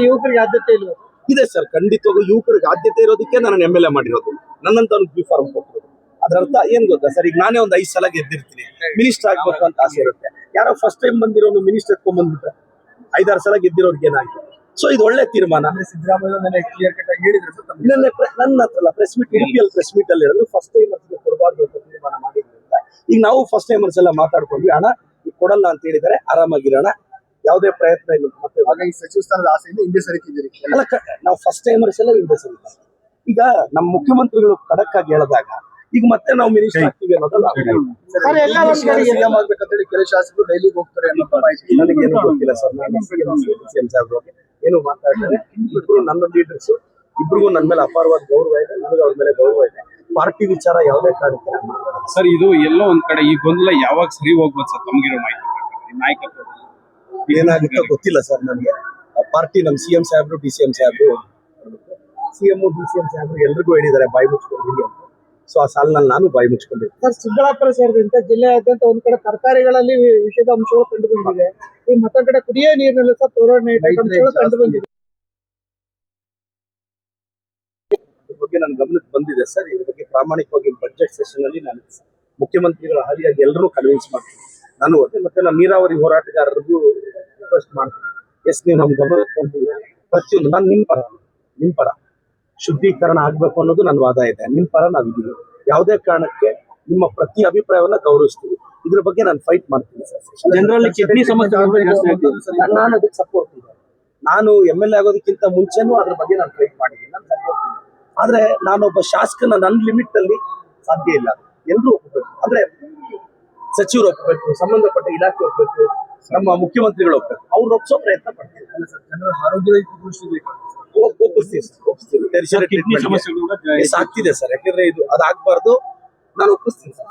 ಯುವಕರಿಗೆ ಆದ್ಯತೆ ಇಲ್ಲ ಇದೆ ಸರ್. ಖಂಡಿತವಾಗೂ ಯುವಕರಿಗೆ ಆದ್ಯತೆ ಇರೋದಕ್ಕೆ ನಾನು MLA ಮಾಡಿರೋದು, ನನ್ನಂತ ಬಿ ಫಾರ್ಮ್ ಕೊಟ್ಟಿರೋದು. ಅದರ ಅರ್ಥ ಏನ್ ಗೊತ್ತಾ ಸರ್, ಈಗ ನಾನೇ ಒಂದು 5 ಸಲ ಗೆದ್ದಿರ್ತೀನಿ, ಮಿನಿಸ್ಟರ್ ಆಗ್ಬೇಕು ಅಂತ ಆಸೆ ಇರುತ್ತೆ. ಯಾರೋ ಫಸ್ಟ್ ಟೈಮ್ ಬಂದಿರೋನು ಮಿನಿಸ್ಟರ್ ಎತ್ಕೊಂಡ್ ಬಂದ್ಬಿಟ್ರೆ 5-6 ಸಲ ಗೆದ್ದಿರೋರ್ಗೆ ಏನಾಗಿದೆ. ಸೊ ಇದು ಒಳ್ಳೆ ತೀರ್ಮಾನ. ಸಿದ್ದರಾಮಯ್ಯ ಕ್ಲಿಯರ್ ಕಟ್ ಆಗಿ ಹೇಳಿದ್ರು ನನ್ನ ಹತ್ರ ಪ್ರೆಸ್ ಮೀಟ್, ಉಡುಪಿಯಲ್ಲಿ ಪ್ರೆಸ್ ಮೀಟ್ ಅಲ್ಲಿ ಹೇಳಿದ್ರು ಫಸ್ಟ್ ಟೈಮರ್ಸ್ಗೆ ಕೊಡಬಾರ್ದು ಅಂತ ತೀರ್ಮಾನ ಮಾಡಿದ್ರಿಂದ ಈಗ ನಾವು ಫಸ್ಟ್ ಟೈಮರ್ಸ್ ಎಲ್ಲ ಮಾತಾಡ್ಕೊಂಡ್ವಿ. ಹಣ ಈಗ ಕೊಡಲ್ಲ ಅಂತ ಹೇಳಿದರೆ ಆರಾಮಾಗಿರೋಣ, ಯಾವುದೇ ಪ್ರಯತ್ನ ಇಲ್ಲ. ಮತ್ತೆ ಈ ಸಚಿವ ಸ್ಥಾನದ ಆಸೆಯಿಂದ ಹಿಂದೆ ಸರಿತಿದ್ದೀರಿ ಅಲ್ಲ, ನಾವು ಫಸ್ಟ್ ಟೈಮರ್ಸ್ ಎಲ್ಲ ಹಿಂದೆ ಸರಿತಾರೆ. ಈಗ ನಮ್ಮ ಮುಖ್ಯಮಂತ್ರಿಗಳು ಖಡಕ್ ಆಗಿ ಹೇಳಿದಾಗ ಈಗ ಮತ್ತೆ ನಾವು ಮಿನಿಸ್ಟರ್ ಆಗ್ತೀವಿ ಅನ್ನೋದಲ್ಲ. ಸಿಎಂ ಆಗ್ಬೇಕಂತೇಳಿ ಕೆಲವು ಶಾಸಕರು ಡೈಲಿಗೆ ಹೋಗ್ತಾರೆ ಅನ್ನೋ ಮಾಹಿತಿ ನನಗೇನು ಗೊತ್ತಿಲ್ಲ ಸರ್. ನಾನು CM ಸಾಹೇಬ್ರು ಏನು ಮಾತಾಡ್ತಾರೆ, ಇಬ್ರು ನನ್ನ ಲೀಡರ್ಸ್, ಇಬ್ರಿಗೂ ನನ್ನ ಮೇಲೆ ಅಪಾರವಾದ ಗೌರವ ಇದೆ, ನನಗೆ ಅವ್ರ ಮೇಲೆ ಗೌರವ ಇದೆ. ಪಾರ್ಟಿ ವಿಚಾರ ಯಾವುದೇ ಕಾರಣಕ್ಕೆ ನಾನು ಮಾತಾಡೋದು ಸರ್. ಇದು ಎಲ್ಲೋ ಒಂದ್ ಕಡೆ ಈ ಗೊಂದಲ ಯಾವಾಗ ಸರಿ ಹೋಗ್ಬೋದು ಸರ್? ತಮಗಿರೋ ಮಾಹಿತಿ ನಾಯಕತ್ವ ಏನಾಗುತ್ತೋ ಗೊತ್ತಿಲ್ಲ ಸರ್ ನನಗೆ. ಪಾರ್ಟಿ ನಮ್ಮ CM ಸಾಹೇಬ್ರು, DCM ಸಾಹೇಬ್ರು, CM DCM ಸಾಹೇಬ್ರು ಎಲ್ರಿಗೂ ಹೇಳಿದ್ದಾರೆ ಬಾಯಿ ಮುಚ್ಕೊಂಡಿರಿ ಅಂತ. ಸೊ ಆ ಸಾಲಿನಲ್ಲಿ ನಾನು ಬಾಯಿ ಮುಚ್ಕೊಂಡಿದ್ದೆ ಸರ್. ಚಿಕ್ಕಬಳ್ಳಾಪುರ ಸೇರಿದಂತೆ ಜಿಲ್ಲೆಯಾದ್ಯಂತ ಒಂದ್ ಕಡೆ ತರಕಾರಿಗಳಲ್ಲಿ ವಿಷದ ಅಂಶಗಳು ಕಂಡು ಬಂದಿದೆ. ಈ ಮತ್ತೊಂದ್ ಕಡೆ ಕುಡಿಯೋ ನೀರಿನಲ್ಲಿ ಸಹ ಫ್ಲೋರೈಡ್ ಅಂಶಗಳು ಕಂಡು ಬಂದಿದೆ. ಇದ್ರ ಬಗ್ಗೆ ನನ್ನ ಗಮನಕ್ಕೆ ಬಂದಿದೆ ಸರ್. ಇದ್ರ ಬಗ್ಗೆ ಪ್ರಾಮಾಣಿಕವಾಗಿ ಬಜೆಟ್ ಸೆಷನ್ ಅಲ್ಲಿ ನಾನು ಮುಖ್ಯಮಂತ್ರಿಗಳ ಹಾದಿಯಾಗಿ ಎಲ್ಲರೂ ಕನ್ವಿನ್ಸ್ ಮಾಡ್ತೀನಿ. ನಾನು ಮತ್ತೆ ನಮ್ಮ ನೀರಾವರಿ ಹೋರಾಟಗಾರರಿಗೂ ರಿಕ್ವೆಸ್ಟ್ ಮಾಡ್ತೀನಿ, ಎಸ್ ನೀವು ನಮ್ ಗಮನಕ್ಕೆ ಬಂದಿದೆ ಪ್ರತಿಯೊಂದು. ನಾನು ನಿಮ್ ಪರ ಶುದ್ಧೀಕರಣ ಆಗ್ಬೇಕು ಅನ್ನೋದು ನನ್ನ ವಾದ ಇದೆ. ನಿಮ್ ಪರ ನಾವಿದ್ದೀವಿ. ಯಾವುದೇ ಕಾರಣಕ್ಕೆ ನಿಮ್ಮ ಪ್ರತಿ ಅಭಿಪ್ರಾಯವನ್ನ ಗೌರವಿಸ್ತೀವಿ. ಇದ್ರ ಬಗ್ಗೆ ನಾನು ಫೈಟ್ ಮಾಡ್ತೀನಿ ಸರ್. ಜನರಲ್ಲಿ ಕಿಡ್ನಿ ಸಮಸ್ಯೆ ನಾನು ಅದಕ್ಕೆ ಸಪೋರ್ಟ್ ಇದೆ. ನಾನು MLA ಆಗೋದಕ್ಕಿಂತ ಮುಂಚೆನೂ ಅದ್ರ ಬಗ್ಗೆ ನಾನು ಫೈಟ್ ಮಾಡಿದ್ದೀನಿ, ನಾನು ಸಪೋರ್ಟ್ ಇದೆ. ಆದ್ರೆ ನಾನೊಬ್ಬ ಶಾಸಕನ ನನ್ನ ಲಿಮಿಟ್ ಅಲ್ಲಿ ಸಾಧ್ಯ ಇಲ್ಲ. ಎಲ್ಲರೂ ಒಪ್ಪಬೇಕು, ಅಂದ್ರೆ ಸಚಿವರು ಒಪ್ಪಬೇಕು, ಸಂಬಂಧಪಟ್ಟ ಇಲಾಖೆ ಒಪ್ಪಬೇಕು, ನಮ್ಮ ಮುಖ್ಯಮಂತ್ರಿಗಳು ಒಪ್ಪಬೇಕು. ಅವ್ರು ಒಪ್ಸೋ ಪ್ರಯತ್ನ ಪಡ್ತೀವಿ. ಜನರ ಆರೋಗ್ಯದ ಆಗ್ತಿದೆ ಸರ್. ಯಾಕಂದ್ರೆ ಇದು ಅದಾಗಬಾರ್ದು, ನಾನು ಒಪ್ಪಿಸ್ತೀನಿ ಸರ್.